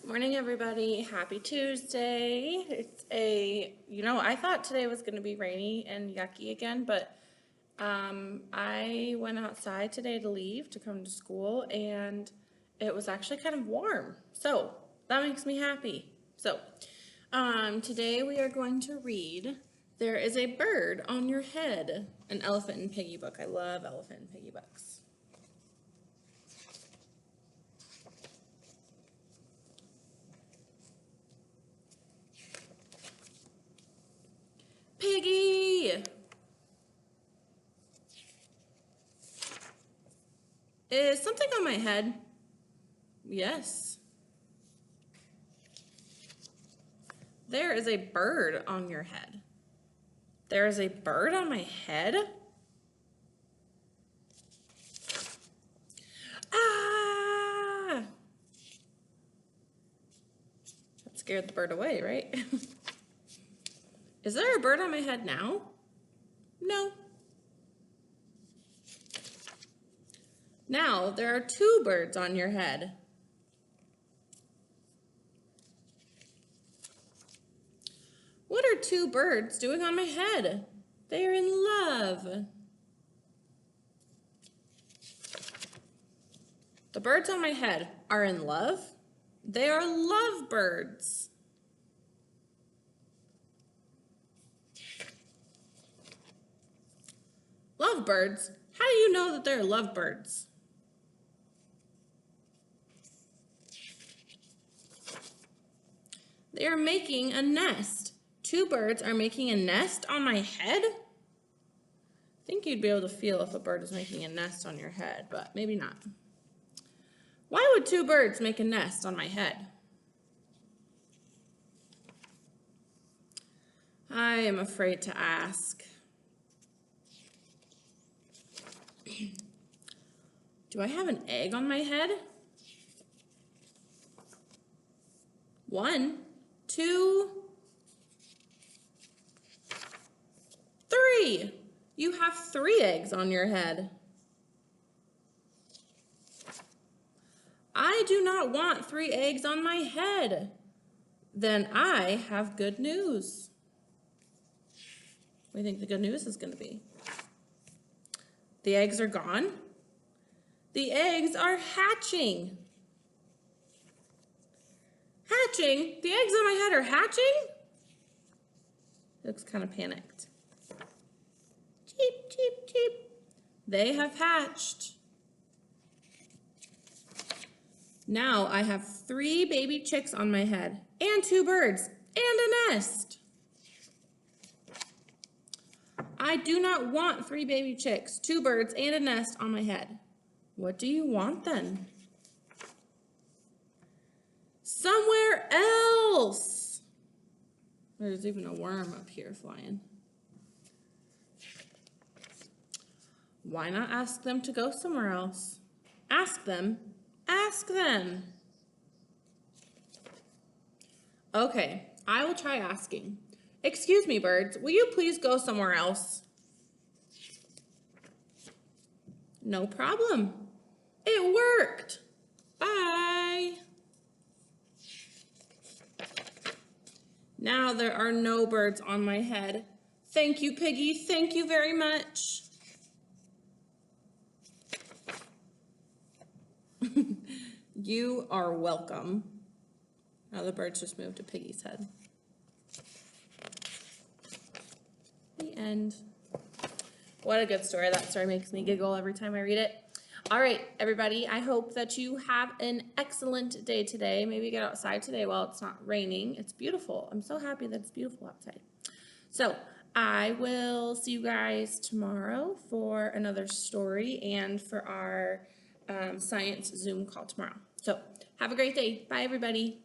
Morning, everybody. Happy Tuesday. I thought today was going to be rainy and yucky again, but I went outside today to leave to come to school, and it was actually kind of warm. So that makes me happy. So today we are going to read There is a Bird on Your Head, an Elephant and Piggy book. I love Elephant and Piggy books. Piggy! Is something on my head? Yes. There is a bird on your head. There is a bird on my head? Ah! That scared the bird away, right? Is there a bird on my head now? No. Now there are two birds on your head. What are two birds doing on my head? They are in love. The birds on my head are in love. They are lovebirds. Lovebirds? How do you know that they're lovebirds? They are making a nest. Two birds are making a nest on my head? I think you'd be able to feel if a bird is making a nest on your head, but maybe not. Why would two birds make a nest on my head? I am afraid to ask. Do I have an egg on my head? 1, 2, 3. You have 3 eggs on your head. I do not want 3 eggs on my head. Then I have good news. What do you think the good news is going to be? The eggs are gone. The eggs are hatching. Hatching? The eggs on my head are hatching? He looks kind of panicked. Cheep, cheep, cheep. They have hatched. Now I have 3 baby chicks on my head, and 2 birds, and a nest. I do not want 3 baby chicks, 2 birds, and a nest on my head. What do you want then? Somewhere else. There's even a worm up here flying. Why not ask them to go somewhere else? Ask them. Ask them. Okay, I will try asking. Excuse me, birds, will you please go somewhere else? No problem. It worked. Bye. Now there are no birds on my head. Thank you, Piggy. Thank you very much. You are welcome. Now the birds just moved to Piggy's head. The end. What a good story. That story makes me giggle every time I read it. All right, everybody, I hope that you have an excellent day today. Maybe get outside today while it's not raining. It's beautiful. I'm so happy that it's beautiful outside. So I will see you guys tomorrow for another story and for our science Zoom call tomorrow. So have a great day. Bye, everybody.